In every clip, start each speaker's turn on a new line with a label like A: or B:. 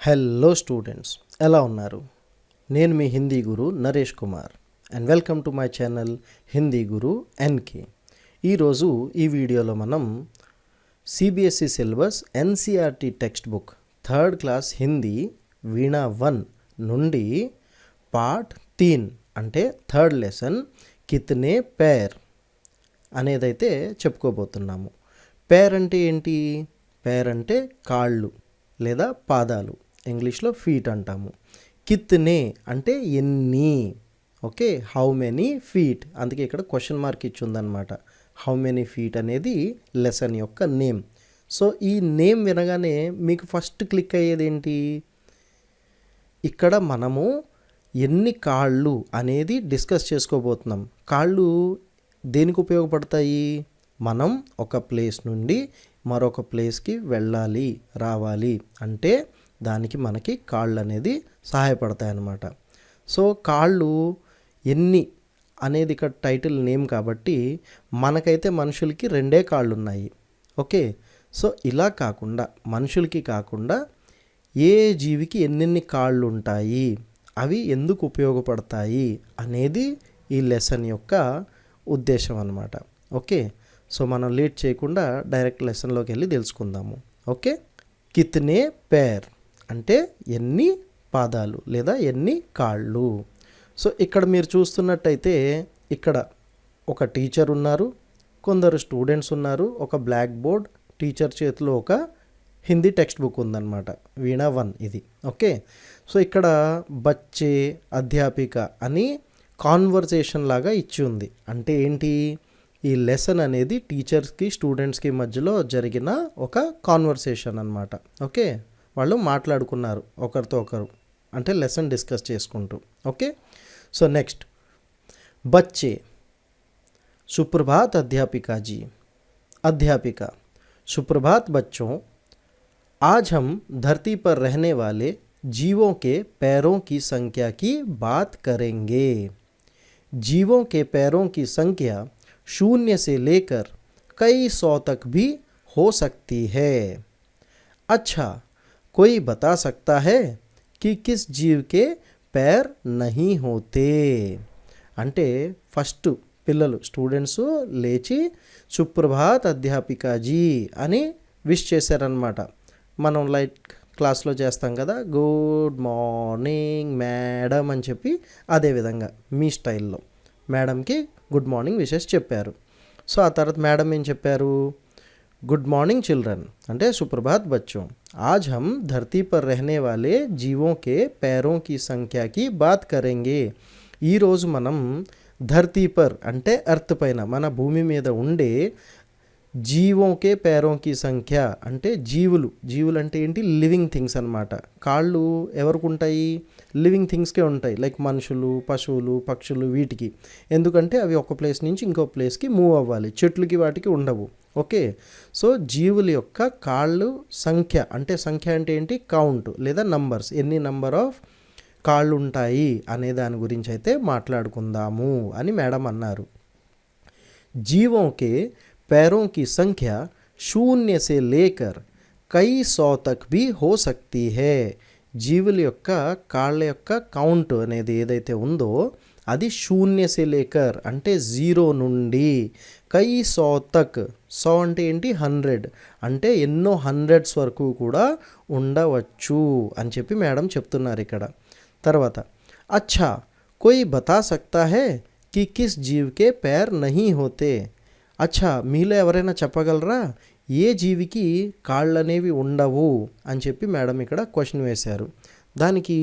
A: Hello students, ఎలా ఉన్నారు? నేను మీ Hindi Guru Naresh Kumar and welcome to my channel Hindi Guru NK. ఈరోజు ఈ వీడియోలో మనం CBSE syllabus NCERT text book third class Hindi Veena 1 నుండి పార్ట్ 3 అంటే థర్డ్ లెసన్ కితనే పేర్ అనేదైతే చెప్పుకోబోతున్నాము. పేర్ అంటే ఏంటి? పేర్ అంటే కాళ్ళు లేదా పాదాలు, ఇంగ్లీష్లో ఫీట్ అంటాము. కిత్నే అంటే ఎన్ని, ఓకే, హౌ మెనీ ఫీట్, అందుకే ఇక్కడ క్వశ్చన్ మార్క్ ఇచ్చి ఉందన్నమాట. హౌ మెనీ ఫీట్ అనేది లెసన్ యొక్క నేమ్. సో ఈ నేమ్ వినగానే మీకు ఫస్ట్ క్లిక్ అయ్యేది ఏంటి? ఇక్కడ మనము ఎన్ని కాళ్ళు అనేది డిస్కస్ చేసుకోబోతున్నాం. కాళ్ళు దేనికి ఉపయోగపడతాయి? మనం ఒక ప్లేస్ నుండి మరొక ప్లేస్కి వెళ్ళాలి, రావాలి అంటే దానికి మనకి కాళ్ళు అనేది సహాయపడతాయి అన్నమాట. సో కాళ్ళు ఎన్ని అనేది ఇక్కడ టైటిల్ నేమ్ కాబట్టి మనకైతే మనుషులకి 2 కాళ్ళు ఉన్నాయి, ఓకే. సో ఇలా కాకుండా మనుషులకి కాకుండా ఏ జీవికి ఎన్నెన్ని కాళ్ళు ఉంటాయి, అవి ఎందుకు ఉపయోగపడతాయి అనేది ఈ లెసన్ యొక్క ఉద్దేశం అన్నమాట, ఓకే. సో మనం లేట్ చేయకుండా డైరెక్ట్ లెసన్లోకి వెళ్ళి తెలుసుకుందాము, ఓకే. కిత్నే పేర్ అంటే ఎన్ని పాదాలు లేదా ఎన్ని కాళ్ళు. సో ఇక్కడ మీరు చూస్తున్నట్టయితే ఇక్కడ ఒక టీచర్ ఉన్నారు, కొందరు స్టూడెంట్స్ ఉన్నారు, ఒక బ్లాక్ బోర్డ్, టీచర్ చేతిలో ఒక హిందీ టెక్స్ట్ బుక్ ఉందన్నమాట, వీణా 1 ఇది, ఓకే. సో ఇక్కడ బచ్చే, అధ్యాపిక అని కాన్వర్సేషన్ లాగా ఇచ్చి ఉంది. అంటే ఏంటి? ఈ లెసన్ అనేది టీచర్స్కి స్టూడెంట్స్కి మధ్యలో జరిగిన ఒక కాన్వర్సేషన్ అన్నమాట, ఓకే. వాళ్ళు మాట్లాడుకున్నారు ఒకరితో ఒకరు, అంటే లెసన్ డిస్కస్ చేసుకుంటూ, ఓకే. సో నెక్స్ట్ బच्चे, सुप्रभात अध्यापिका जी. अध्यापिका, सुप्रभात बच्चों, आज हम धरती पर रहने वाले जीवों के पैरों की संख्या की बात करेंगे. जीवों के पैरों की संख्या 0 से लेकर कई 100 तक भी हो सकती है. अच्छा, कोई बता सकता है कि किस जीव के पैर नहीं होते? అంటే ఫస్ట్ పిల్లలు స్టూడెంట్స్ లేచి సుప్రభాత్ అధ్యాపికాజీ అని విష్ చేశారనమాట. మనం లైట్ క్లాస్లో చేస్తాం కదా, గుడ్ మార్నింగ్ మేడం అని చెప్పి, అదేవిధంగా మీ స్టైల్లో మేడంకి గుడ్ మార్నింగ్ విషెస్ చెప్పారు. సో ఆ తర్వాత మేడం ఏం చెప్పారు? गुड मॉर्निंग चिल्ड्रन అంటే सुप्रभात बच्चों, आज हम धरती पर रहने वाले जीवों के पैरों की संख्या की बात करेंगे. ఈరోజు మనం ధర్తీ పర్ అంటే ఎర్త్ పైన మన భూమి మీద ఉండే జీవోంకే పేరోంకి సంఖ్య అంటే జీవులు అంటే ఏంటి? లివింగ్ థింగ్స్ అన్నమాట. కాళ్ళు ఎవరికి ఉంటాయి? లివింగ్ థింగ్స్కే ఉంటాయి, లైక్ మనుషులు, పశువులు, పక్షులు, వీటికి. ఎందుకంటే అవి ఒక ప్లేస్ నుంచి ఇంకో ప్లేస్కి మూవ్ అవ్వాలి, చెట్లకి వాటికి ఉండవు, ఓకే. సో జీవుల యొక్క కాళ్ళు సంఖ్య అంటే ఏంటి? కౌంట్ లేదా నంబర్స్, ఎన్ని నంబర్ ఆఫ్ కాళ్ళు ఉంటాయి అనే దాని గురించి అయితే మాట్లాడుకుందాము అని మేడం అన్నారు. జీవోంకే पैरों की संख्या 0 से लेकर कई 100 तक भी हो सकती है. జీవుల యొక్క కాళ్ళ యొక్క కౌంట్ అనేది ఏదైతే ఉందో అది 0 से लेकर అంటే 0 నుండి కై 100 తక్, 100 అంటే ఏంటి? 100 అంటే ఎన్నో హండ్రెడ్స్ వరకు కూడా ఉండవచ్చు అని చెప్పి మేడం చెప్తున్నారు ఇక్కడ. తర్వాత అచ్చా, కోయి బతా సక్తా హై కి కిస్ జీవ్ కే पैर नहीं होते. అచ్చా, మీలో ఎవరైనా చెప్పగలరా ఏ జీవికి కాళ్ళు అనేవి ఉండవు అని చెప్పి మేడం ఇక్కడ క్వశ్చన్ వేశారు. దానికి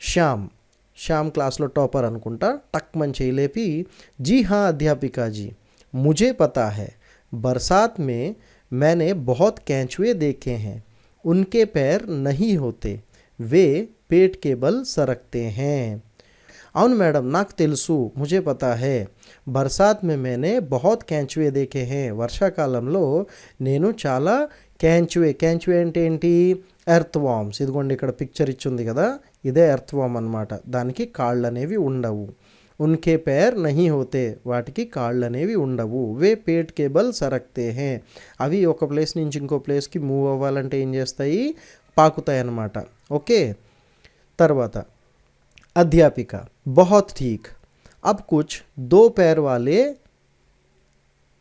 A: శ్యామ్ క్లాస్లో టాపర్ అనుకుంటా టక్మన్ చేయలేపి, जी हाँ अध्यापिका जी, मुझे पता है. बरसात में मैंने बहुत केंचुए देखे हैं, उनके पैर नहीं होते, वे पेट के बल सरकते हैं. అవును మేడం, నాకు తెలుసు, ముझे पता है. బర్సాత్ మే मैंने बहुत కేంచువే దేఖే హే. వర్షాకాలంలో నేను చాలా కేంచువే అంటే ఏంటి? Earth worms. ఇదిగోండి ఇక్కడ పిక్చర్ ఇచ్చింది కదా, ఇదే ఎర్త్ వామ్ అనమాట. దానికి కాళ్ళు అనేవి ఉండవు. ఉన్కే పేర్ నహీ హోతే, వాటికి కాళ్ళు అనేవి ఉండవు. వే పేట్ కేబల్ సరక్తే హే, అవి ఒక ప్లేస్ నుంచి ఇంకో ప్లేస్కి మూవ్ అవ్వాలంటే ఏం చేస్తాయి? పాకుతాయి అన్నమాట. ఓకే. తర్వాత अध्यापिका बहुत ठीक, अब कुछ दो पैर वाले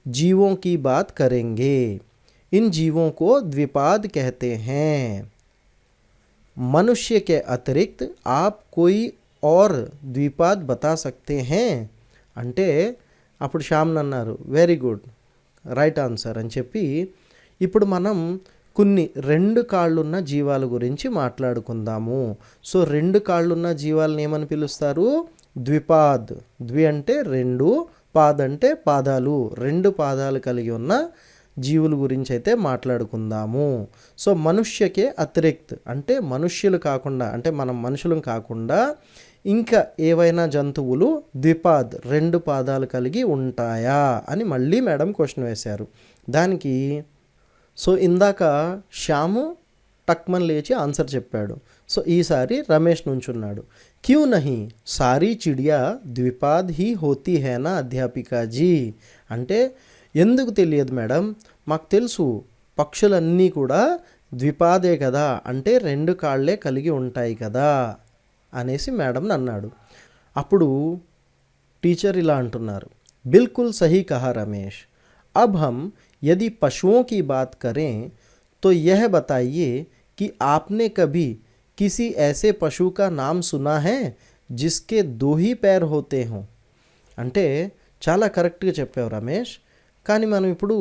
A: जीवों की बात करेंगे। इन जीवों को द्विपाद कहते हैं। मनुष्य के अतिरिक्त आप कोई और द्विपाद बता सकते हैं అంటే అప్పుడు శ్యామ్ని అన్నారు వెరీ గుడ్ రైట్ ఆన్సర్ అని చెప్పి ఇప్పుడు మనం కొన్ని రెండు కాళ్ళున్న జీవాల గురించి మాట్లాడుకుందాము. సో రెండు కాళ్ళున్న జీవాలను ఏమని పిలుస్తారు? ద్విపాద్. ద్వి అంటే రెండు, పాద్ అంటే పాదాలు. రెండు పాదాలు కలిగి ఉన్న జీవుల గురించి అయితే మాట్లాడుకుందాము. సో మనుష్యకే అతిరిక్త్ అంటే మనుష్యులు కాకుండా, అంటే మనం మనుషులం కాకుండా ఇంకా ఏవైనా జంతువులు ద్విపాద్ రెండు పాదాలు కలిగి ఉంటాయా అని మళ్ళీ మేడం క్వశ్చన్ వేశారు. దానికి సో ఇందాక శ్యాము టక్మన్ లేచి ఆన్సర్ చెప్పాడు. సో ఈసారి Ramesh నుంచున్నాడు. Queue Nahi sorry చిడియా ద్విపాద్ he హోతీ హేనా అధ్యాపికాజీ అంటే ఎందుకు తెలియదు మేడం, మాకు తెలుసు పక్షులన్నీ కూడా ద్విపాదే కదా, అంటే రెండు కాళ్ళే కలిగి ఉంటాయి కదా అనేసి మేడం అన్నాడు. అప్పుడు టీచర్ ఇలా అంటున్నారు, బిల్కుల్ సహీ కహా రమేష్, अब हम यदि पशुओं की बात करें तो यह बताइए कि आपने कभी किसी ऐसे पशु का नाम सुना है जिसके दो ही पैर होते हों. అంటే చాలా కరెక్ట్గా చెప్పావు రమేష్, కానీ మనం ఇప్పుడు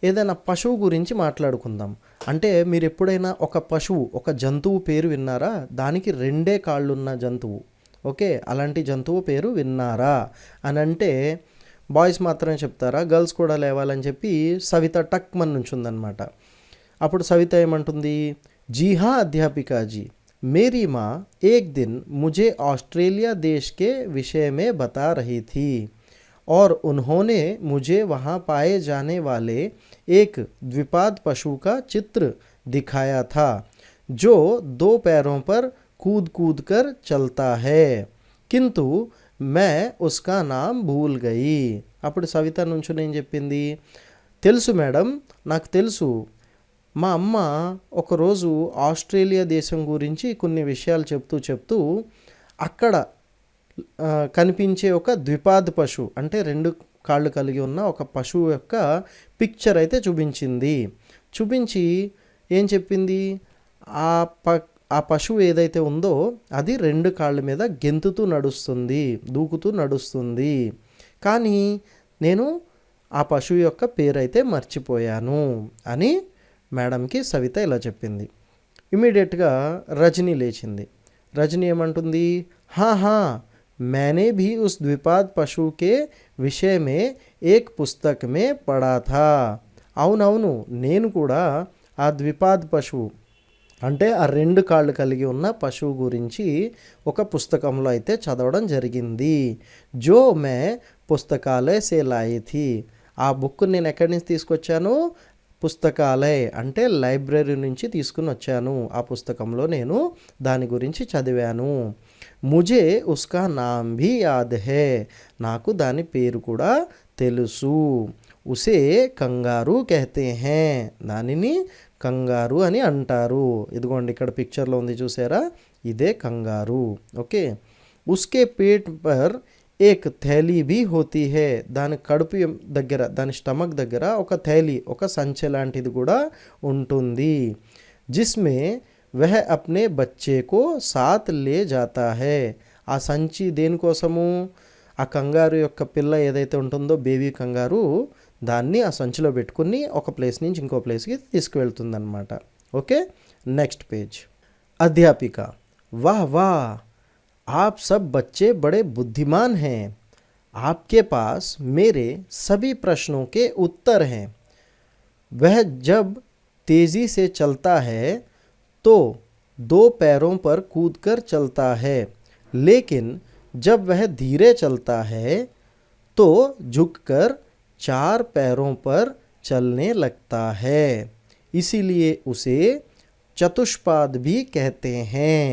A: ఏదైనా పశువు గురించి మాట్లాడుకుందాం. అంటే మీరు ఎప్పుడైనా ఒక పశువు, ఒక జంతువు పేరు విన్నారా? దానికి రెండే కాళ్ళున్న జంతువు. ఓకే, అలాంటి జంతువు పేరు విన్నారా అని అంటే బాయ్స్ మాత్రమే చెప్తారా, గర్ల్స్ కూడా లేవాలని చెప్పి సవిత టక్మన్ నుంచి ఉందన్నమాట. అప్పుడు సవిత ఏమంటుంది, जी हाँ अध्यापिका जी, मेरी माँ एक दिन मुझे ऑस्ट्रेलिया देश के विषय में बता रही थी और उन्होंने मुझे वहाँ पाए जाने वाले एक द्विपाद पशु का चित्र दिखाया था जो दो पैरों पर कूद कूद कर चलता है, किंतु मैं उसका नाम भूल गई. అప్పుడు సవిత నుంచి నేను చెప్పింది, తెలుసు మేడం, నాకు తెలుసు, మా అమ్మ ఒకరోజు ఆస్ట్రేలియా దేశం గురించి కొన్ని విషయాలు చెప్తూ అక్కడ కనిపించే ఒక ద్విపాద్ పశువు అంటే రెండు కాళ్ళు కలిగి ఉన్న ఒక పశువు యొక్క పిక్చర్ అయితే చూపించి ఏం చెప్పింది, ఆ పశువు ఏదైతే ఉందో అది రెండు కాళ్ళ మీద గెంతుతూ నడుస్తుంది, దూకుతూ నడుస్తుంది, కానీ నేను ఆ పశువు యొక్క పేరైతే మర్చిపోయాను అని మేడంకి సవిత ఇలా చెప్పింది. ఇమీడియట్గా రజని లేచింది. రజని ఏమంటుంది, हाँ मैंने भी उस द्विपाद पशु के विषय में एक पुस्तक में पढ़ा था. అవునవును, నేను కూడా ఆ ద్విపాద్ పశువు అంటే ఆ రెండు కాళ్ళు కలిగి ఉన్న పశువు గురించి ఒక పుస్తకంలో అయితే చదవడం జరిగింది. జో మే పుస్తకాలయ సే లాయి థీ, ఆ బుక్ నేను ఎక్కడి నుంచి తీసుకొచ్చాను, పుస్తకాలయ అంటే లైబ్రరీ నుంచి తీసుకుని వచ్చాను. ఆ పుస్తకంలో నేను దాని గురించి చదివాను. ముజే ఉస్కా నామ్ భీ యాద్ హే, నాకు దాని పేరు కూడా తెలుసు. ఉసే కంగారు కహతే హే, దానిని కంగారు అని అంటారు. ఇదిగోండి ఇక్కడ పిక్చర్లో ఉంది చూసారా, ఇదే కంగారు. ఓకే, ఉస్కే పేట్ పర్ ఏక్ థైలీ భీ హోతీ హే, దాని కడుపు దగ్గర, దాని స్టమక్ దగ్గర ఒక థైలీ, ఒక సంచె లాంటిది కూడా ఉంటుంది. జిస్మే వహ అప్నే బచ్చే కో సాత్ లే జాతా హే, ఆ సంచి దేనికోసము, ఆ కంగారు యొక్క పిల్ల ఏదైతే ఉంటుందో బేబీ కంగారు, దాన్ని ఆ సంచిలో పెట్టుకుని ఒక ప్లేస్ నుంచి ఇంకో ప్లేస్కి తీసుకువెళ్తుందన్నమాట. Okay, next page. అధ్యాపిక, वाह वाह, आप सब बच्चे बड़े बुद्धिमान हैं, आपके पास मेरे सभी प्रश्नों के उत्तर हैं. वह जब तेज़ी से चलता है तो दो पैरों पर कूदकर चलता है, लेकिन जब वह धीरे चलता है तो झुककर चार पैरों पर चलने लगता है, इसीलिए उसे चतुष्पाद भी कहते हैं.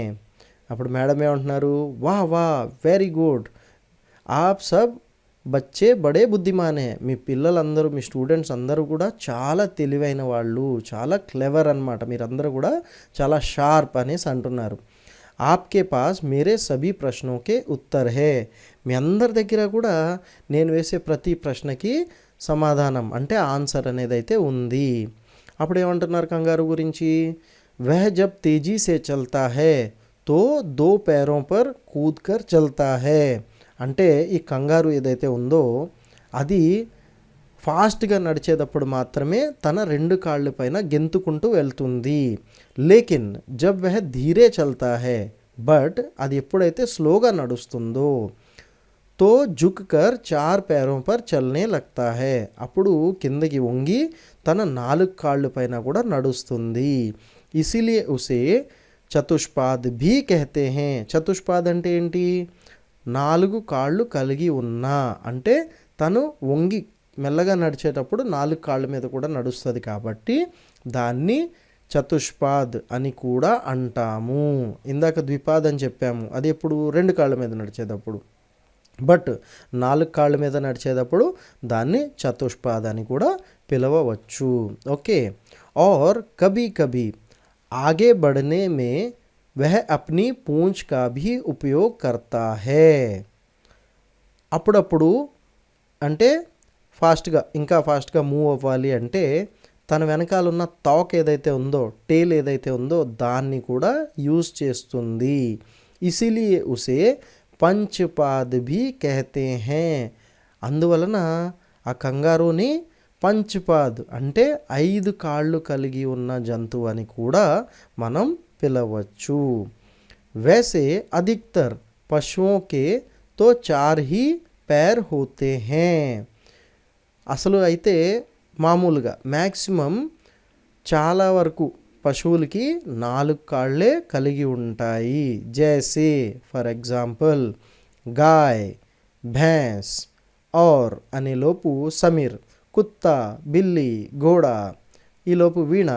A: అప్పుడు మేడం ఏమంటున్నారు, वाह वाह वेरी गुड, आप सब బచ్చే బడే బుద్ధిమాన్ హై. మీ పిల్లలందరూ మీ స్టూడెంట్స్ అందరూ కూడా చాలా తెలివైన వాళ్ళు, చాలా క్లెవర్ అన్నమాట. మీరందరూ కూడా చాలా షార్ప్ అనేసి అంటున్నారు. ఆప్కే పాస్ మేరే సభీ ప్రశ్నోకే ఉత్తర్ హే. మీ అందరి దగ్గర కూడా నేను వేసే ప్రతి ప్రశ్నకి సమాధానం అంటే ఆన్సర్ అనేది అయితే ఉంది. అప్పుడు ఏమంటున్నారు కంగారు గురించి? వహ్ జబ్ తేజీ సే చల్తా హై తో దో पैरों पर कूद कर चलता है. అంటే ఈ కంగారు ఏదైతే ఉందో అది ఫాస్ట్గా నడిచేటప్పుడు మాత్రమే తన రెండు కాళ్ళ పైన గెంతుకుంటూ వెళ్తుంది. లేకిన్ జబ్ వహ్ ధీరే చల్తా హై, బట్ అది ఎప్పుడైతే స్లోగా నడుస్తుందో తో జుక్ కర్ చార్ पैरों पर चलने लगता है, అప్పుడు కిందకి వంగి తన 4 కాళ్ళ పైన కూడా నడుస్తుంది. ఇసిలియే ఉసే చతుష్పాద్ భీ కహతే హే. చతుష్పాద్ అంటే ఏంటి? 4 కాళ్ళు కలిగి ఉన్నా అంటే తను వంగి మెల్లగా నడిచేటప్పుడు 4 కాళ్ళ మీద కూడా నడుస్తుంది కాబట్టి దాన్ని చతుష్పాద్ అని కూడా అంటాము. ఇందాక ద్విపాద్ అని చెప్పాము, అది ఎప్పుడు 2 కాళ్ళ మీద నడిచేటప్పుడు. బట్ 4 కాళ్ళ మీద నడిచేటప్పుడు దాన్ని చతుష్పాద్ అని కూడా పిలవవచ్చు. ఓకే. और कभी कभी आगे बढ़ने में वह अपनी पूंछ का भी उपयोग करता है. అప్పుడప్పుడు అంటే ఇంకా ఫాస్ట్గా మూవ్ అవ్వాలి అంటే తన వెనకాల ఉన్న తాక్ ఏదైతే ఉందో, టేల్ ఏదైతే ఉందో దాన్ని కూడా యూజ్ చేస్తుంది. ఇసిలియే ఉసే పంచపాద్ భీ కహతే హే. అందువలన ఆ కంగారుని పంచపాద్ అంటే 5 కాళ్ళు కలిగి ఉన్న జంతువు అని కూడా మనం పిలవచ్చు. वैसे अधिकतर पशुओं के तो 4 ही पैर होते हैं. అసలు అయితే మామూలుగా మ్యాక్సిమం చాలా వరకు పశువులకి 4 కాళ్ళే కలిగి ఉంటాయి. జైసే ఫర్ ఎగ్జాంపుల్ గాయ్, భैंस और అనే లోపు సమీర్, కుత్తా, బిల్లి, ఘోడా, ఈ లోపు వీణ,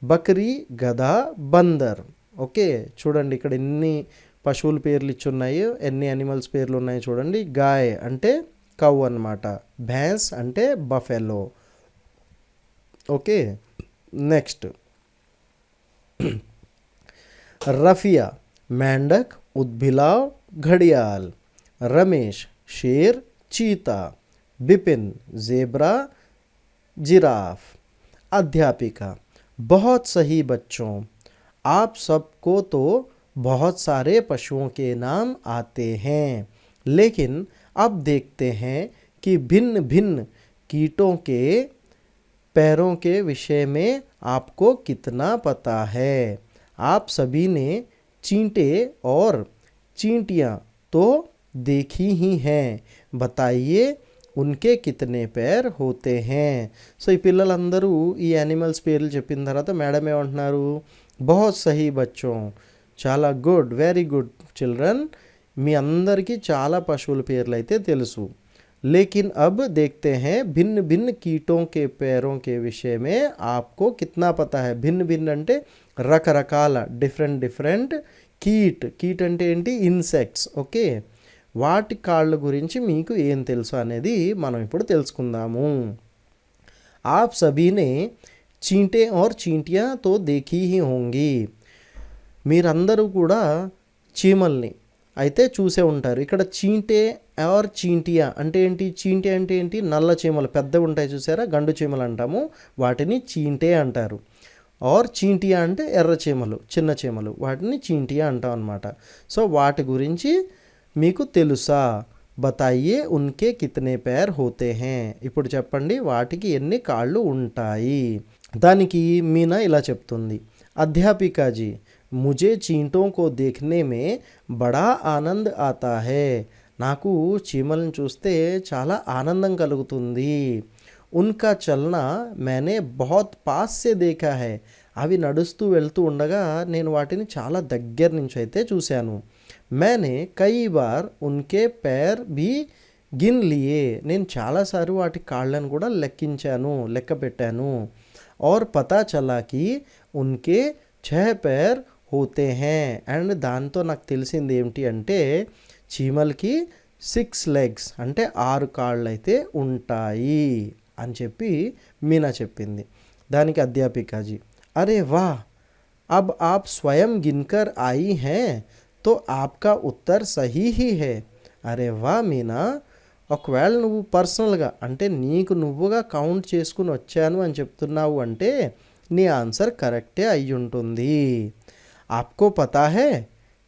A: బకరీ, గధ, బందర్. ఓకే, చూడండి ఇక్కడ ఎన్ని పశువుల పేర్లు ఇచ్చున్నాయి, ఎన్ని యానిమల్స్ పేర్లు ఉన్నాయి చూడండి. గాయ్ అంటే కౌ అన్నమాట, భैंस అంటే బఫెలో. ఓకే, నెక్స్ట్ రఫియా మేండక్, ఉద్భిలావ్ घड़ियाल, रमेश शेर चीता, बिपिन जेब्रा जिराफ. अध्यापिका बहुत सही बच्चों, आप सबको तो बहुत सारे पशुओं के नाम आते हैं, लेकिन अब देखते हैं कि भिन्न भिन्न कीटों के पैरों के विषय में आपको कितना पता है. आप सभी ने चींटे और चींटियाँ तो देखी ही हैं, बताइए ఉన్కే కితనే పేర్ హోతే హే. సో ఈ పిల్లలందరూ ఈ యానిమల్స్ పేర్లు చెప్పిన తర్వాత మేడం ఏమంటున్నారు? బహుత్ సహీ బచ్చో, చాలా గుడ్, వెరీ గుడ్ చిల్డ్రన్, మీ అందరికీ చాలా పశువుల పేర్లు అయితే తెలుసు. लेकिन अब देखते हैं भिन्न भिन्न कीटों के पैरों के विषय में आपको कितना पता है. भिन्न भिन्न అంటే రకరకాల డిఫరెంట్ డిఫరెంట్ కీట్ అంటే ఏంటి? ఇన్సెక్ట్స్. ఓకే, వాటి కాళ్ళ గురించి మీకు ఏం తెలుసు అనేది మనం ఇప్పుడు తెలుసుకుందాము. आप सभी ने चींटे और चींटियाँ तो देखी ही होंगी. మీరందరూ కూడా చీమల్ని అయితే చూసే ఉంటారు. ఇక్కడ చీంటే ఆర్ చీంటియా అంటే ఏంటి? చీంటే అంటే ఏంటి? నల్ల చీమలు పెద్దవి ఉంటాయి చూసారా, గండు చీమలు అంటాము, వాటిని చీంటే అంటారు. ఆర్ చీంటియా అంటే ఎర్ర చీమలు, చిన్న చీమలు, వాటిని చీంటియా అంటాం అన్నమాట. సో వాటి గురించి మీకు తెలుసా? బతాయియే ఉన్కే కితనే పేర్ హోతే హే. ఇప్పుడు చెప్పండి వాటికి ఎన్ని కాళ్ళు ఉంటాయి. దానికి మీనా ఇలా చెప్తుంది, అధ్యాపికాజీ ముझे చీంటోं को देखने में बड़ा आनंद आता है. నాకు చీమలను చూస్తే చాలా ఆనందం కలుగుతుంది. ఉన్కా చలనా मैंने बहुत पास से देखा है. అవి నడుస్తూ వెళ్తూ ఉండగా నేను వాటిని చాలా దగ్గర నుంచి అయితే చూశాను. मैंने कई बार उनके पैर भी गिन लिए. నేను చాలాసార్లు వాటి కాళ్ళను కూడా లెక్క పెట్టాను. और पता चला कि उनके 6 पैर होते हैं. అండ్ దాంతో నాకు తెలిసింది ఏమిటి అంటే చీమలకి 6 లెగ్స్ అంటే 6 కాళ్ళు అయితే ఉంటాయి అని చెప్పి మీనా చెప్పింది. దానికి అధ్యాపికాజీ, అరే వా, अब आप स्वयं गिनकर आई हैं तो आपका उत्तर सही ही है. అరే వా మీనా, ఒకవేళ నువ్వు పర్సనల్గా అంటే నీకు నువ్వుగా కౌంట్ చేసుకుని వచ్చాను అని చెప్తున్నావు అంటే నీ ఆన్సర్ కరెక్టే అయి ఉంటుంది. आपको पता है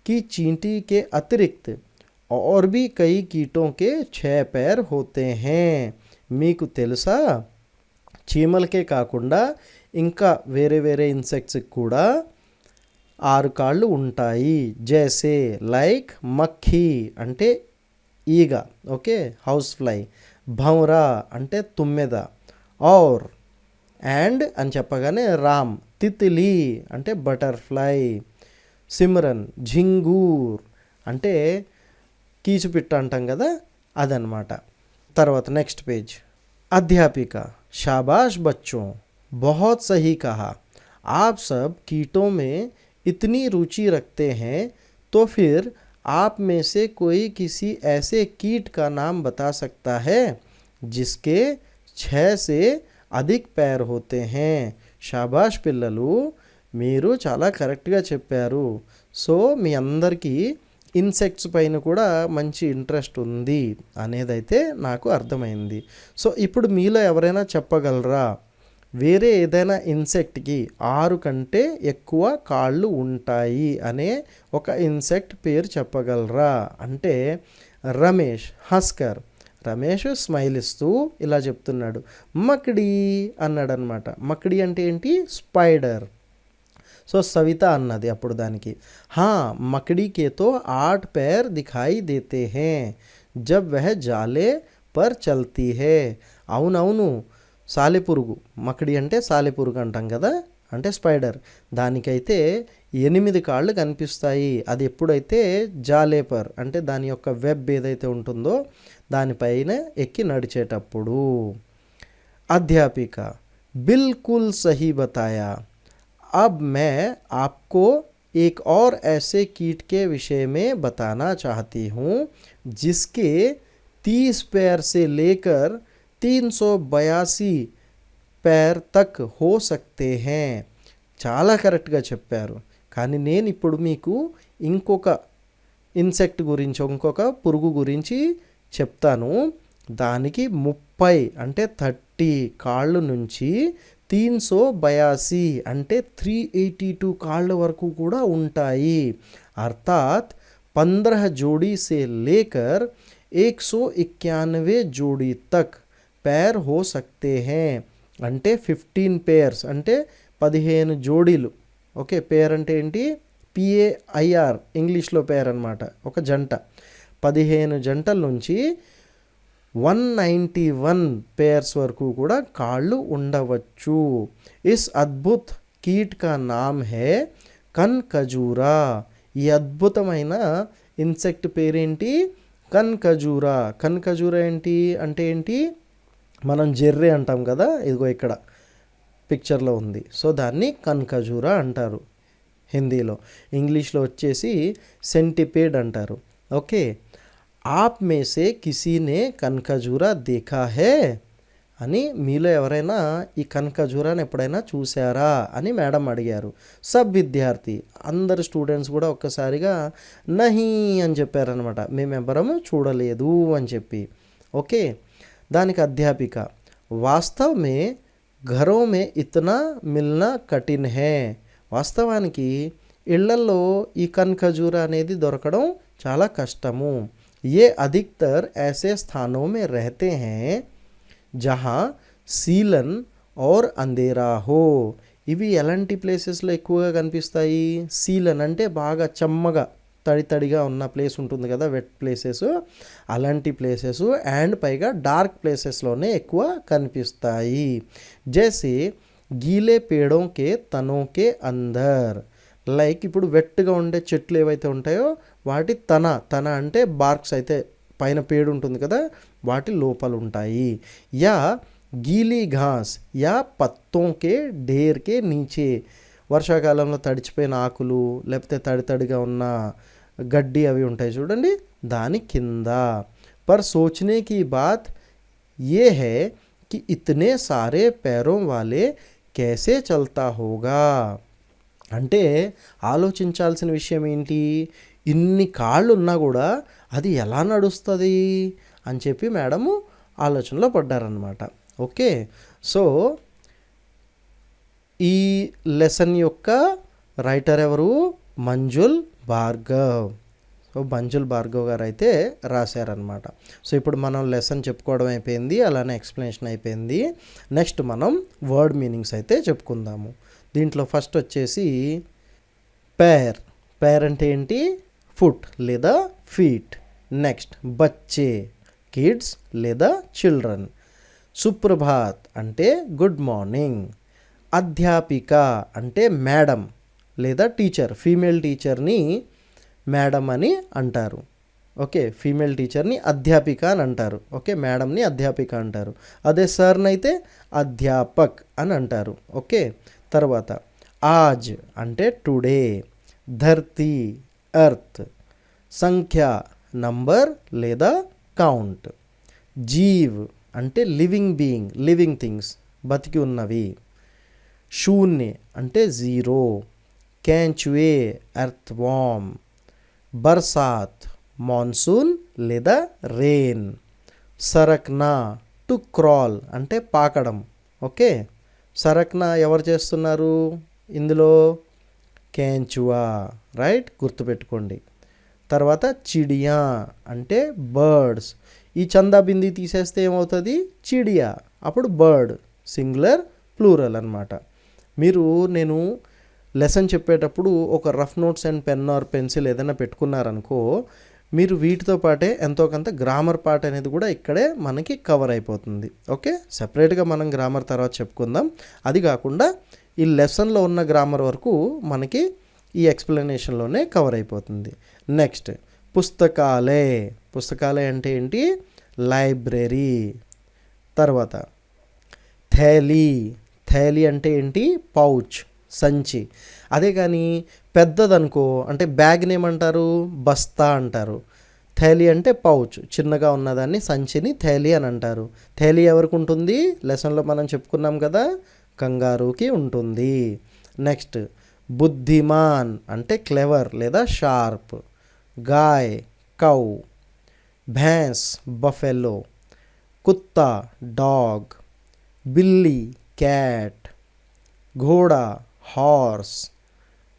A: कि चींटी के अतिरिक्त और भी कई कीटों के 6 पैर होते हैं. మీకు తెలుసా, చీమలకే కాకుండా ఇంకా వేరే వేరే ఇన్సెక్ట్స్కి కూడా 6 కాళ్ళు ఉంటాయి. జైసే లైక్ మక్కీ అంటే ఈగ, ఓకే, హౌస్ ఫ్లై, భౌరా అంటే తుమ్మెద, ఔర్ అండ్ అని చెప్పగానే రామ్, తిత్లీ అంటే బటర్ఫ్లై, సిమ్రన్ ఝింగూర్ అంటే కీచుపిట్ట అంటాం కదా అదనమాట. తర్వాత నెక్స్ట్ పేజ్. అధ్యాపిక, शाबाश बच्चों, बहुत सही कहा. आप सब कीटों में इतनी रुचि रखते हैं तो फिर आप में से कोई किसी ऐसे कीट का नाम बता सकता है जिसके 6 से अधिक पैर होते हैं. शाबाश పిల్లలు, మీరు చాలా కరెక్ట్గా చెప్పారు. సో మీ అందరికీ ఇన్సెక్ట్స్ పైన కూడా మంచి ఇంట్రెస్ట్ ఉంది అనేదైతే నాకు అర్థమైంది. సో ఇప్పుడు మీలో ఎవరైనా చెప్పగలరా, వేరే ఏదైనా ఇన్సెక్ట్కి 6 కంటే ఎక్కువ కాళ్ళు ఉంటాయి అనే ఒక ఇన్సెక్ట్ పేరు చెప్పగలరా అంటే రమేష్ హస్కర్. రమేష్ స్మైల్ ఇస్తూ ఇలా చెప్తున్నాడు, మక్డీ అన్నాడు అనమాట. మక్డీ అంటే ఏంటి, స్పైడర్. సో సవిత అన్నది అప్పుడు దానికి, హా మకड़ी के तो 8 पैर दिखाई देते हैं जब वह जाले पर चलती है. అవునవును, సాలెపురుగు, మకడి అంటే సాలెపురుగు అంటాం కదా, అంటే స్పైడర్, దానికైతే 8 కాళ్ళు కనిపిస్తాయి. అది ఎప్పుడైతే జాలేపర్ అంటే దాని యొక్క వెబ్ ఏదైతే ఉంటుందో దానిపైన ఎక్కి నడిచేటప్పుడు. అధ్యాపిక, బిల్కుల్ సహీ బతాయా. अब मैं आपको एक और ऐसे कीट के विषय में बताना चाहती हूँ जिसके 30 पैर से लेकर 382 पैर तक हो सकते हैं. చాలా కరెక్ట్గా చెప్పారు. కానీ నేను ఇప్పుడు మీకు ఇంకొక ఇన్సెక్ట్ గురించి, ఇంకొక పురుగు గురించి చెప్తాను. దానికి 30 అంటే 30 కాళ్ళు నుంచి 382 అంటే 382 కాళ్ళ వరకు కూడా ఉంటాయి. అర్థాత్ 15 जोड़ी से लेकर 191 जोड़ी तक पैर हो सकते हैं. అంటే 15 పేర్స్ అంటే 15 జోడీలు. ఓకే, పేర్ అంటే ఏంటి, PAIR ఇంగ్లీష్లో పేర్ అనమాట, ఒక జంట. 15 జంటల నుంచి 191 పేర్స్ వరకు కూడా కాళ్ళు ఉండవచ్చు. ఇస్ అద్భుత్ కీట్ కా నామ్ హే కన్ఖజూరా. ఈ అద్భుతమైన ఇన్సెక్ట్ పేరేంటి, కన్ఖజూరా. కన్ఖజూరా ఏంటి అంటే ఏంటి, మనం జెర్రీ అంటాం కదా, ఇదిగో ఇక్కడ పిక్చర్లో ఉంది. సో దాన్ని కన్ఖజూరా అంటారు హిందీలో. ఇంగ్లీష్లో వచ్చేసి సెంటిపేడ్ అంటారు. ఓకే, आप में से किसी ने కన్ఖజూరా देखा है అని మీలో ఎవరైనా ఈ కన్ఖజూరాని ఎప్పుడైనా చూసారా అని మేడం అడిగారు. సబ్ విద్యార్థి, అందరు స్టూడెంట్స్ కూడా ఒక్కసారిగా నహీ అని చెప్పారనమాట, మేమెవ్వరము చూడలేదు అని చెప్పి. ఓకే, దానికి అధ్యాపిక, వాస్తవ్ మే ఘరో మే ఇతనా మిల్నా కఠిన్ హే. వాస్తవానికి ఇళ్లల్లో ఈ కన్ఖజూరా అనేది దొరకడం చాలా కష్టము. ये अधिकतर ऐसे स्थानों में रहते हैं जहाँ सीलन और अंधेरा हो. ఇవి ఎలాంటి ప్లేసెస్లో ఎక్కువగా కనిపిస్తాయి, సీలన్ అంటే బాగా చెమ్మగా తడిగా ఉన్న ప్లేస్ ఉంటుంది కదా, వెట్ ప్లేసెస్, అలాంటి ప్లేసెస్ అండ్ పైగా డార్క్ ప్లేసెస్లోనే ఎక్కువ కనిపిస్తాయి. జైసే గీలే పేడోं के तनों के अंदर. లైక్ ఇప్పుడు వెట్గా ఉండే చెట్లు ఏవైతే ఉంటాయో వాటి తన అంటే బార్క్స్ అయితే పైన పేడు ఉంటుంది కదా, వాటి లోపల ఉంటాయి. యా గీలీ ఘాస్ యా పత్తోంకే ఢేర్కే నీచే. వర్షాకాలంలో తడిచిపోయిన ఆకులు లేకపోతే తడిగా ఉన్న గడ్డి అవి ఉంటాయి చూడండి, దాని కింద. पर सोचने की बात ये है कि इतने सारे पैरों वाले कैसे चलता होगा. అంటే ఆలోచించాల్సిన విషయం ఏంటి, ఇన్ని కాళ్ళు ఉన్నా కూడా అది ఎలా నడుస్తుంది అని చెప్పి మేడము ఆలోచనలో పడ్డారనమాట. ఓకే, సో ఈ లెసన్ యొక్క రైటర్ ఎవరు, మంజుల్ భార్గవ్. సో మంజుల్ భార్గవ్ గారు అయితే రాశారనమాట. సో ఇప్పుడు మనం లెసన్ చెప్పుకోవడం అయిపోయింది, అలానే ఎక్స్ప్లెనేషన్ అయిపోయింది. నెక్స్ట్ మనం వర్డ్ మీనింగ్స్ అయితే చెప్పుకుందాము. దీంట్లో ఫస్ట్ వచ్చేసి పేర్. పేర్ అంటే ఏంటి, ఫుట్ లేదా ఫీట్. నెక్స్ట్ బచ్చే, కిడ్స్ లేదా చిల్డ్రన్. సుప్రభాత్ అంటే గుడ్ మార్నింగ్. అధ్యాపిక అంటే మేడం లేదా టీచర్. ఫీమేల్ టీచర్ని మేడం అని అంటారు. ఓకే, ఫీమేల్ టీచర్ని అధ్యాపిక అని అంటారు. ఓకే, మేడంని అధ్యాపిక అంటారు. అదే సార్ని అయితే అధ్యాపక్ అని అంటారు. ఓకే, తర్వాత ఆజ్ అంటే టుడే. ధర్తీ ఎర్త్. సంఖ్య నంబర్ లేదా కౌంట్. జీవ్ అంటే లివింగ్ బీయింగ్, లివింగ్ థింగ్స్, బతికి ఉన్నవి. శూన్య అంటే జీరో. కేంచువే ఎర్త్ వామ్. బర్సాత్ మాన్సూన్ లేదా రెయిన్. సరక్నా టు క్రాల్ అంటే పాకడం. ఓకే, సరక్నా ఎవరు చేస్తున్నారు ఇందులో, కేంచువా, రైట్, గుర్తుపెట్టుకోండి. తర్వాత చిడియా అంటే బర్డ్స్. ఈ చందా బింది తీసేస్తే ఏమవుతుంది, చిడియా, అప్పుడు బర్డ్, సింగులర్ ప్లూరల్ అనమాట. మీరు నేను లెసన్ చెప్పేటప్పుడు ఒక rough notes and pen or pencil ఏదైనా పెట్టుకున్నారనుకో, మీరు వీటితో పాటే ఎంతో కొంత గ్రామర్ పార్ట్ అనేది కూడా ఇక్కడే మనకి కవర్ అయిపోతుంది. ఓకే, సెపరేట్గా మనం గ్రామర్ తర్వాత చెప్పుకుందాం. అది కాకుండా ఈ లెసన్లో ఉన్న గ్రామర్ వరకు మనకి ఈ ఎక్స్ప్లెనేషన్లోనే కవర్ అయిపోతుంది. నెక్స్ట్ పుస్తకాలే. పుస్తకాలే అంటే ఏంటి, లైబ్రరీ. తర్వాత థైలీ. థైలీ అంటే ఏంటి, పౌచ్, సంచి. అదే కానీ పెద్దదనుకో అంటే బ్యాగ్ని ఏమంటారు, బస్తా అంటారు. థైలీ అంటే పౌచ్, చిన్నగా ఉన్నదాన్ని సంచిని థైలీ అని అంటారు. థైలీ ఎవరికి ఉంటుంది, లెసన్లో మనం చెప్పుకున్నాం కదా, కంగారుకి ఉంటుంది. నెక్స్ట్ బుద్ధిమాన్ అంటే క్లెవర్ లేదా షార్ప్. గాయ్ కౌ. భैंस బఫెలో. కుత్తా డాగ్. బిల్లి క్యాట్. घोड़ा हॉर्स.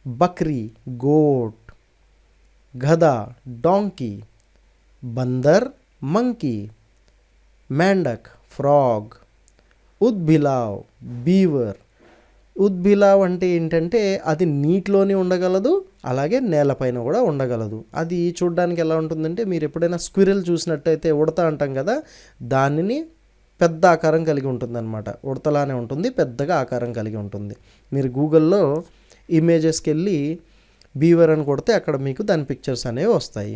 A: बकरी गोट. गधा डोंकी. बंदर मंकी. मेंढक फ्रॉग. ఉద్భిలావ్ బీవర్. ఉద్భిలావ్ అంటే ఏంటంటే అది నీటిలోనే ఉండగలదు, అలాగే నేలపైన కూడా ఉండగలదు. అది చూడడానికి ఎలా ఉంటుందంటే, మీరు ఎప్పుడైనా స్క్విరెల్ చూసినట్టయితే, ఉడత అంటాం కదా, దానిని పెద్ద ఆకారం కలిగి ఉంటుందన్నమాట. ఉడతలానే ఉంటుంది, పెద్దగా ఆకారం కలిగి ఉంటుంది. మీరు గూగుల్లో ఇమేజెస్కి వెళ్ళి బీవర్ అని కొడితే అక్కడ మీకు దాని పిక్చర్స్ అనేవి వస్తాయి.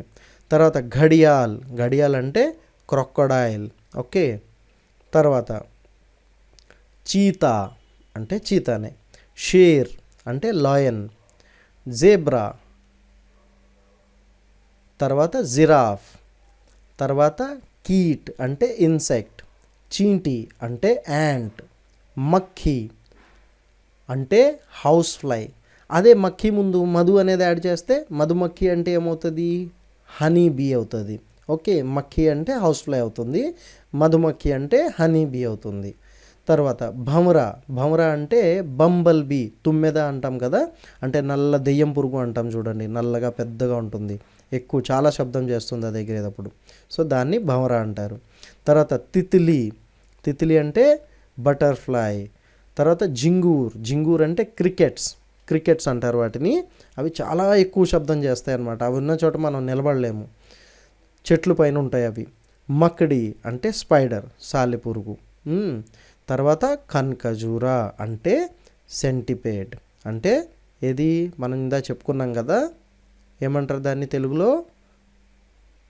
A: తర్వాత ఘడియాల్. ఘడియాల్ అంటే క్రొక్కడాయిల్. ఓకే, తర్వాత చీతా అంటే చీతానే. షేర్ అంటే లాయన్. జేబ్రా. తర్వాత జిరాఫ్. తర్వాత కీట్ అంటే ఇన్సెక్ట్. చీంటీ అంటే యాంట్. మక్కీ అంటే హౌస్ ఫ్లై. అదే మక్కీ ముందు మధు అనేది యాడ్ చేస్తే మధుమక్కీ అంటే ఏమవుతుంది, హనీ బీ అవుతుంది. ఓకే, మక్కీ అంటే హౌస్ ఫ్లై అవుతుంది, మధుమక్కీ అంటే హనీ బీ అవుతుంది. తర్వాత భమరా. భమరా అంటే బంబల్ బీ, తుమ్మెద అంటాం కదా, అంటే నల్ల దెయ్యం పురుగు అంటాం చూడండి, నల్లగా పెద్దగా ఉంటుంది, ఎక్కువ చాలా శబ్దం చేస్తుంది అది ఎగిరేటప్పుడు. సో దాన్ని భమరా అంటారు. తర్వాత తిత్లీ. తిత్లీ అంటే బటర్ఫ్లై. తర్వాత జింగూర్. జింగూర్ అంటే క్రికెట్స్. క్రికెట్స్ అంటారు వాటిని. అవి చాలా ఎక్కువ శబ్దం చేస్తాయి అన్నమాట. అవి ఉన్న చోట మనం నిలబడలేము, చెట్లు పైన ఉంటాయి అవి. మక్కడి అంటే స్పైడర్, సాలెపురుగు. తర్వాత కన్కజూరా అంటే సెంటిపేడ్. అంటే ఏది మనం ఇందా చెప్పుకున్నాం కదా, ఏమంటారు దాన్ని తెలుగులో,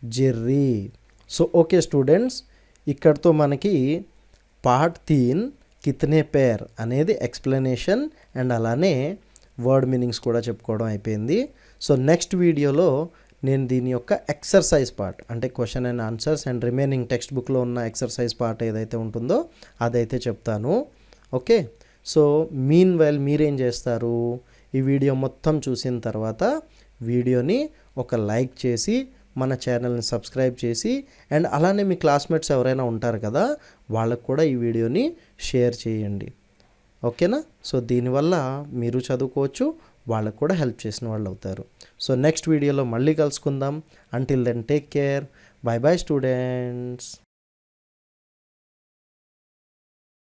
A: జెర్రీ. సో ఓకే స్టూడెంట్స్, ఇక్కడితో మనకి పార్ట్ 3 కితనే పేర్ అనేది ఎక్స్ప్లెనేషన్ అండ్ అలానే వర్డ్ మీనింగ్స్ కూడా చెప్పుకోవడం అయిపోయింది. సో నెక్స్ట్ వీడియోలో నేను దీని యొక్క ఎక్సర్సైజ్ పార్ట్ అంటే question and answers and remaining text బుక్లో ఉన్న ఎక్సర్సైజ్ పార్ట్ ఏదైతే ఉంటుందో అదైతే చెప్తాను. ఓకే, సో మీన్ వైల్ మీరేం చేస్తారు, ఈ వీడియో మొత్తం చూసిన తర్వాత వీడియోని ఒక లైక్ చేసి మన ఛానల్ని సబ్స్క్రైబ్ చేసి అండ్ అలానే మీ క్లాస్మేట్స్ ఎవరైనా ఉంటారు కదా వాళ్ళకు కూడా ఈ వీడియోని షేర్ చేయండి. ఓకేనా? సో దీనివల్ల మీరు చదువుకోవచ్చు, వాళ్ళకు కూడా హెల్ప్ చేసిన వాళ్ళు అవుతారు. సో నెక్స్ట్ వీడియోలో మళ్ళీ కలుసుకుందాం. Until then take care. Bye bye students.